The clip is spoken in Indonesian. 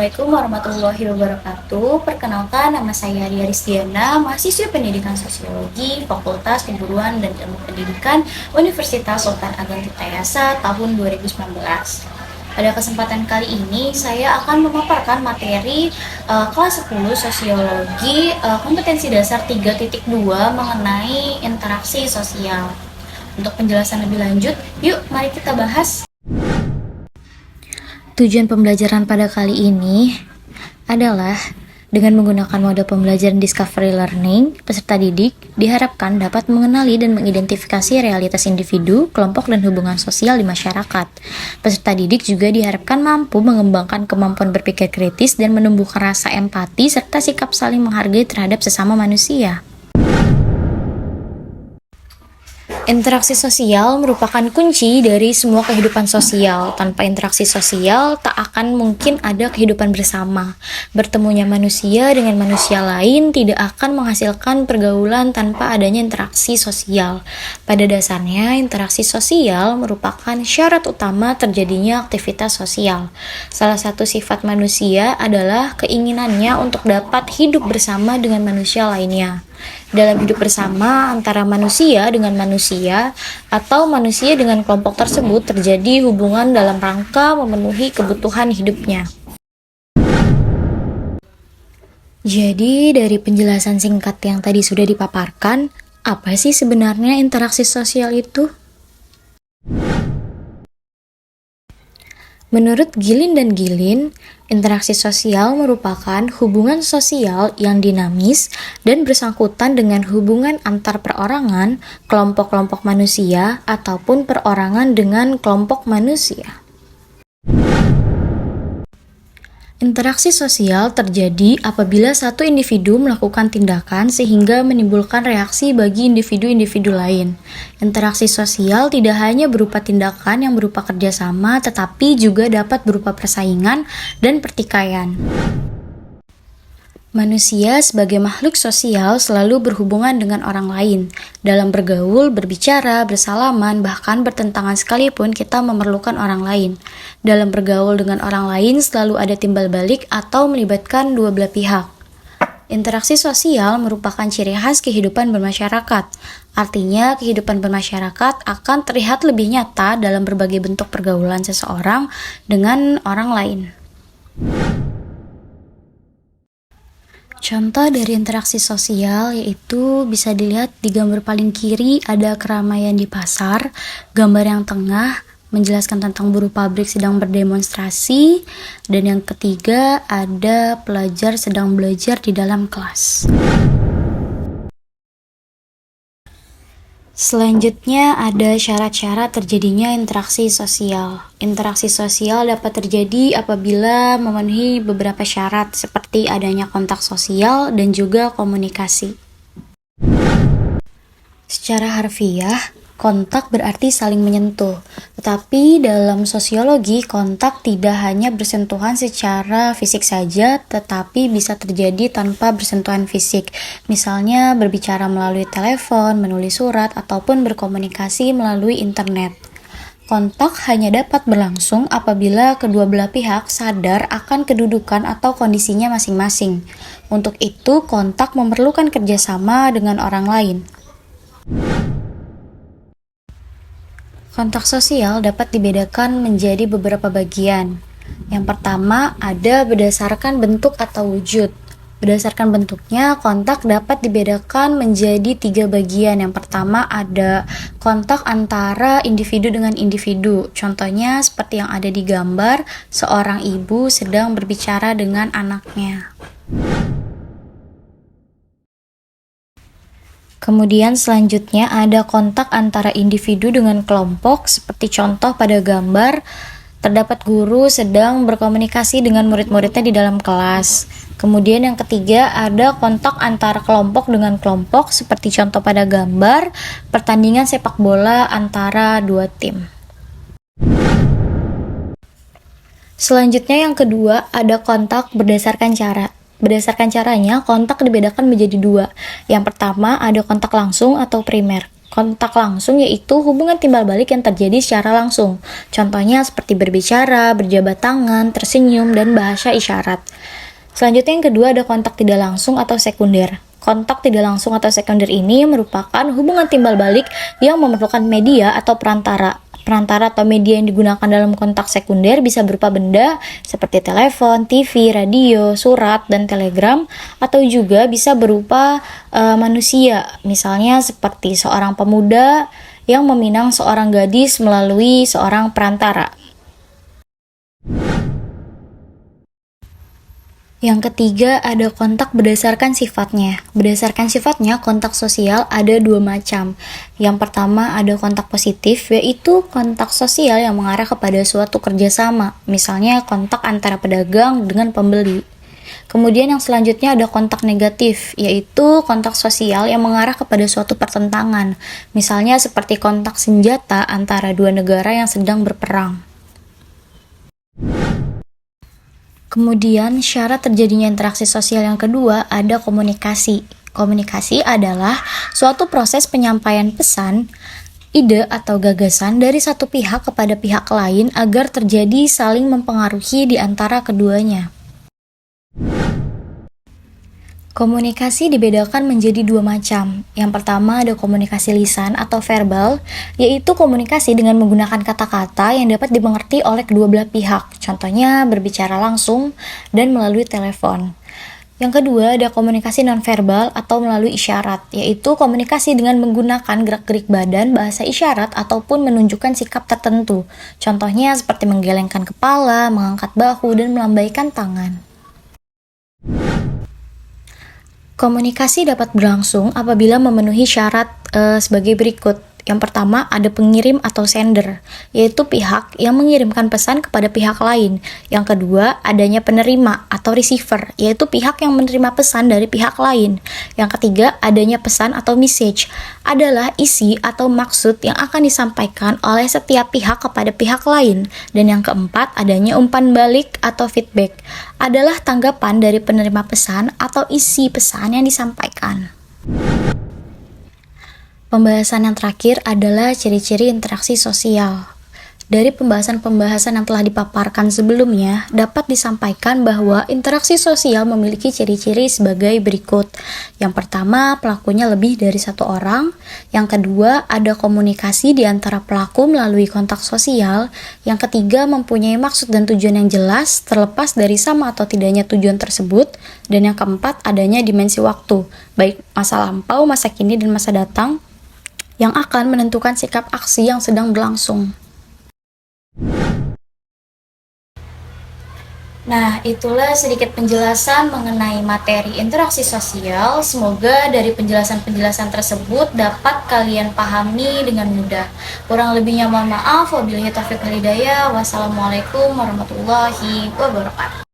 Assalamualaikum warahmatullahi wabarakatuh. Perkenalkan, nama saya Ria Rizdiana, mahasiswa pendidikan sosiologi, Fakultas Keguruan dan Ilmu Pendidikan, Universitas Sultan Ageng Tirtayasa tahun 2019. Pada kesempatan kali ini, saya akan memaparkan materi kelas 10 Sosiologi, kompetensi dasar 3.2 mengenai interaksi sosial. Untuk penjelasan lebih lanjut, yuk mari kita bahas. Tujuan pembelajaran pada kali ini adalah dengan menggunakan mode pembelajaran discovery learning, peserta didik diharapkan dapat mengenali dan mengidentifikasi realitas individu, kelompok, dan hubungan sosial di masyarakat. Peserta didik juga diharapkan mampu mengembangkan kemampuan berpikir kritis dan menumbuhkan rasa empati serta sikap saling menghargai terhadap sesama manusia. Interaksi sosial merupakan kunci dari semua kehidupan sosial. Tanpa interaksi sosial, tak akan mungkin ada kehidupan bersama. Bertemunya manusia dengan manusia lain tidak akan menghasilkan pergaulan tanpa adanya interaksi sosial. Pada dasarnya, interaksi sosial merupakan syarat utama terjadinya aktivitas sosial. Salah satu sifat manusia adalah keinginannya untuk dapat hidup bersama dengan manusia lainnya. Dalam hidup bersama antara manusia dengan manusia atau manusia dengan kelompok tersebut terjadi hubungan dalam rangka memenuhi kebutuhan hidupnya. Jadi dari penjelasan singkat yang tadi sudah dipaparkan, apa sih sebenarnya interaksi sosial itu? Menurut Gilin dan Gilin, interaksi sosial merupakan hubungan sosial yang dinamis dan bersangkutan dengan hubungan antar perorangan, kelompok-kelompok manusia, ataupun perorangan dengan kelompok manusia. Interaksi sosial terjadi apabila satu individu melakukan tindakan sehingga menimbulkan reaksi bagi individu-individu lain. Interaksi sosial tidak hanya berupa tindakan yang berupa kerjasama, tetapi juga dapat berupa persaingan dan pertikaian. Manusia sebagai makhluk sosial selalu berhubungan dengan orang lain. Dalam bergaul, berbicara, bersalaman, bahkan bertentangan sekalipun kita memerlukan orang lain. Dalam bergaul dengan orang lain selalu ada timbal balik atau melibatkan dua belah pihak. Interaksi sosial merupakan ciri khas kehidupan bermasyarakat. Artinya, kehidupan bermasyarakat akan terlihat lebih nyata dalam berbagai bentuk pergaulan seseorang dengan orang lain. Contoh dari interaksi sosial yaitu bisa dilihat di gambar paling kiri ada keramaian di pasar, gambar yang tengah menjelaskan tentang buruh pabrik sedang berdemonstrasi, dan yang ketiga ada pelajar sedang belajar di dalam kelas. Selanjutnya ada syarat-syarat terjadinya interaksi sosial. Interaksi sosial dapat terjadi apabila memenuhi beberapa syarat seperti adanya kontak sosial dan juga komunikasi. Secara harfiah, kontak berarti saling menyentuh, tetapi dalam sosiologi kontak tidak hanya bersentuhan secara fisik saja, tetapi bisa terjadi tanpa bersentuhan fisik. Misalnya berbicara melalui telepon, menulis surat, ataupun berkomunikasi melalui internet. Kontak hanya dapat berlangsung apabila kedua belah pihak sadar akan kedudukan atau kondisinya masing-masing. Untuk itu, kontak memerlukan kerjasama dengan orang lain. Kontak sosial dapat dibedakan menjadi beberapa bagian. Yang pertama ada berdasarkan bentuk atau wujud. Berdasarkan bentuknya, kontak dapat dibedakan menjadi 3 bagian. Yang pertama ada kontak antara individu dengan individu. Contohnya seperti yang ada di gambar, seorang ibu sedang berbicara dengan anaknya. Kemudian selanjutnya ada kontak antara individu dengan kelompok, seperti contoh pada gambar, terdapat guru sedang berkomunikasi dengan murid-muridnya di dalam kelas. Kemudian yang ketiga ada kontak antara kelompok dengan kelompok, seperti contoh pada gambar, pertandingan sepak bola antara dua tim. Selanjutnya yang kedua ada kontak berdasarkan cara. Berdasarkan caranya, kontak dibedakan menjadi 2. Yang pertama ada kontak langsung atau primer. Kontak langsung yaitu hubungan timbal balik yang terjadi secara langsung. Contohnya seperti berbicara, berjabat tangan, tersenyum, dan bahasa isyarat. Selanjutnya yang kedua ada kontak tidak langsung atau sekunder. Kontak tidak langsung atau sekunder ini merupakan hubungan timbal balik yang memerlukan media atau perantara. Perantara atau media yang digunakan dalam kontak sekunder bisa berupa benda seperti telepon, TV, radio, surat, dan telegram, atau juga bisa berupa manusia, misalnya seperti seorang pemuda yang meminang seorang gadis melalui seorang perantara. Yang ketiga ada kontak berdasarkan sifatnya. Berdasarkan sifatnya, kontak sosial ada dua macam. Yang pertama ada kontak positif, yaitu kontak sosial yang mengarah kepada suatu kerjasama, misalnya kontak antara pedagang dengan pembeli. Kemudian yang selanjutnya ada kontak negatif, yaitu kontak sosial yang mengarah kepada suatu pertentangan, misalnya seperti kontak senjata antara dua negara yang sedang berperang. Kemudian syarat terjadinya interaksi sosial yang kedua ada komunikasi. Komunikasi adalah suatu proses penyampaian pesan, ide atau gagasan dari satu pihak kepada pihak lain agar terjadi saling mempengaruhi di antara keduanya. Komunikasi dibedakan menjadi dua macam. Yang pertama ada komunikasi lisan atau verbal, yaitu komunikasi dengan menggunakan kata-kata yang dapat dimengerti oleh kedua belah pihak. Contohnya berbicara langsung dan melalui telepon. Yang kedua ada komunikasi nonverbal atau melalui isyarat, yaitu komunikasi dengan menggunakan gerak-gerik badan, bahasa isyarat, ataupun menunjukkan sikap tertentu. Contohnya seperti menggelengkan kepala, mengangkat bahu, dan melambaikan tangan. Komunikasi dapat berlangsung apabila memenuhi syarat sebagai berikut. Yang pertama ada pengirim atau sender, yaitu pihak yang mengirimkan pesan kepada pihak lain. Yang kedua adanya penerima atau receiver, yaitu pihak yang menerima pesan dari pihak lain. Yang ketiga adanya pesan atau message, adalah isi atau maksud yang akan disampaikan oleh setiap pihak kepada pihak lain. Dan yang keempat adanya umpan balik atau feedback, adalah tanggapan dari penerima pesan atau isi pesan yang disampaikan. Pembahasan yang terakhir adalah ciri-ciri interaksi sosial. Dari pembahasan-pembahasan yang telah dipaparkan sebelumnya, dapat disampaikan bahwa interaksi sosial memiliki ciri-ciri sebagai berikut. Yang pertama, pelakunya lebih dari satu orang. Yang kedua, ada komunikasi di antara pelaku melalui kontak sosial. Yang ketiga, mempunyai maksud dan tujuan yang jelas, terlepas dari sama atau tidaknya tujuan tersebut. Dan yang keempat, adanya dimensi waktu, baik masa lampau, masa kini, dan masa datang, yang akan menentukan sikap aksi yang sedang berlangsung. Nah, itulah sedikit penjelasan mengenai materi interaksi sosial. Semoga dari penjelasan-penjelasan tersebut dapat kalian pahami dengan mudah. Kurang lebihnya mohon maaf. Wabillahi taufiq wal hidayah. Wassalamualaikum warahmatullahi wabarakatuh.